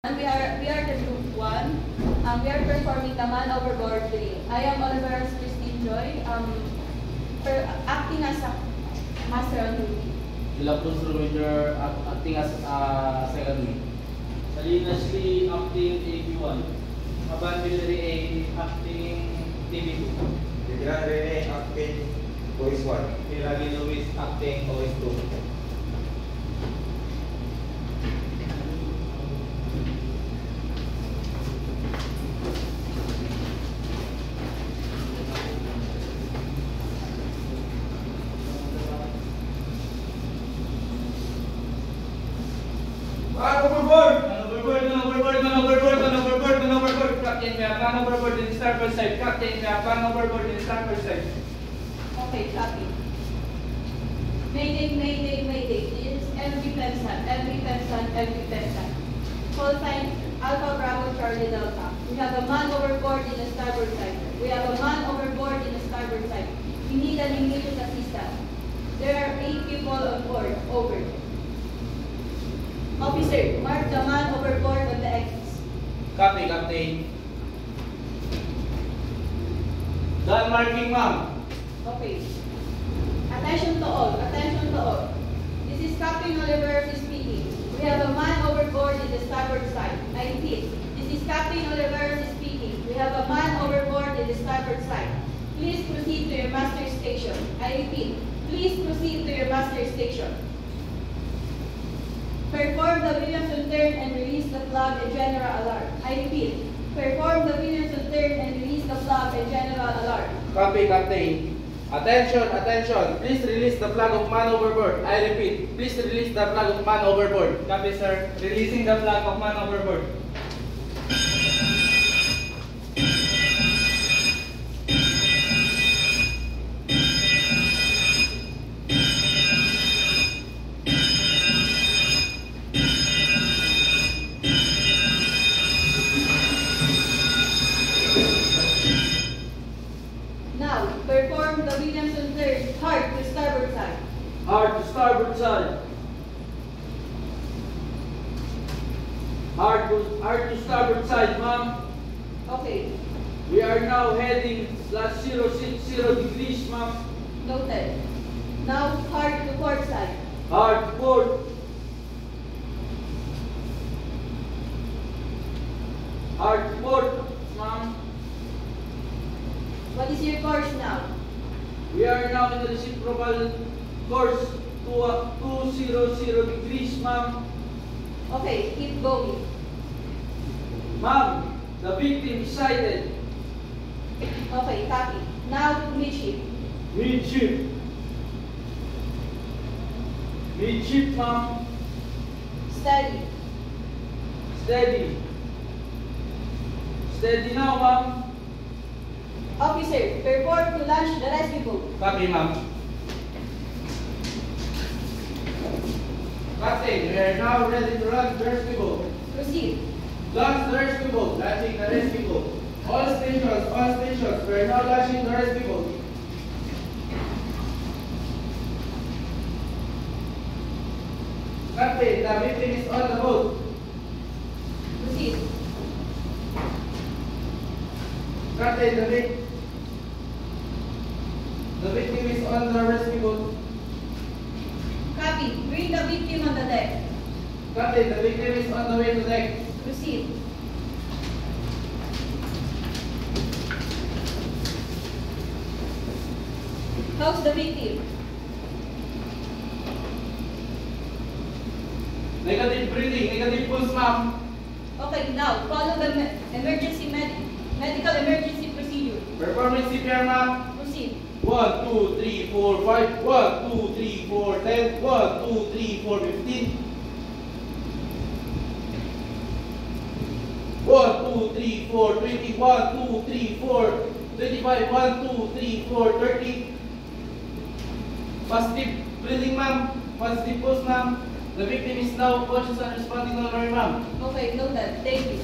We are the group 1. We are performing the Man Overboard 3. I am Oliver Christine Joy, acting as a master on duty. Ilapus Roger acting as second week. Salinas Lee acting AP1. Aban Villery A acting TV2. Bigyan Rene acting Voice 1. Piragi Luis acting OS2. Okay, copy. Mayday. This is MV Pensan. Call sign Alpha Bravo Charlie Delta. We have a man overboard in the starboard side. We need an immediate assistance. There are 8 people on board. Over. Officer, mark the man overboard on the X. Copy, Captain. Done marking, ma'am. Okay. Attention to all. This is Captain Oliver speaking. We have a man overboard in the starboard side. I repeat, this is Captain Oliver speaking. We have a man overboard in the starboard side. Please proceed to your master station. I repeat, please proceed to your master station. Perform the Williamson turn and release the flag and general alarm. I repeat, perform the Williamson turn and release the flag and general alarm. Copy, Captain. Attention. Please release the flag of man overboard. I repeat, please release the flag of man overboard. Copy, sir. Releasing the flag of man overboard. Now, perform the Williamson turn hard to starboard side. Hard to starboard side. Hard to starboard side, ma'am. Okay, We are now heading +060 degrees, ma'am. noted. Now, hard to port side. Hard to port. Hard to port, ma'am. What is your course now? We are now in the reciprocal course to 200 degrees, ma'am. Okay, keep going. Ma'am, the victim is sighted. Okay, copy. Now to midship. Midship, ma'am. Steady. Steady now, ma'am. Officer, perform to launch the rescue boat. Copy, ma'am. Captain, we are now ready to run the rescue boat. Proceed. Launch the rescue boat. Launching the rescue boat. All stations. We are now launching the rescue boat. Captain, the victim is on the boat. Proceed. Captain, the victim is on the rescue boat. Copy. Bring the victim on the deck. Captain, the victim is on the way to deck. Proceed. How's the victim? Negative breathing, negative pulse, ma'am. Okay, now follow the medical emergency procedure. Performing CPR, ma'am. Proceed. 1, 2, 3, 4, 5. 1, 2, 3, 4, 10. 1, 2, 3, 4, 15. 1, 2, 3, 4, 20. 1, 2, 3, 4, 25. 1, 2, 3, 4, 30. Positive breathing, ma'am. Positive pulse, ma'am. The victim is now conscious and responding normally, ma'am. Okay, noted. Thank you.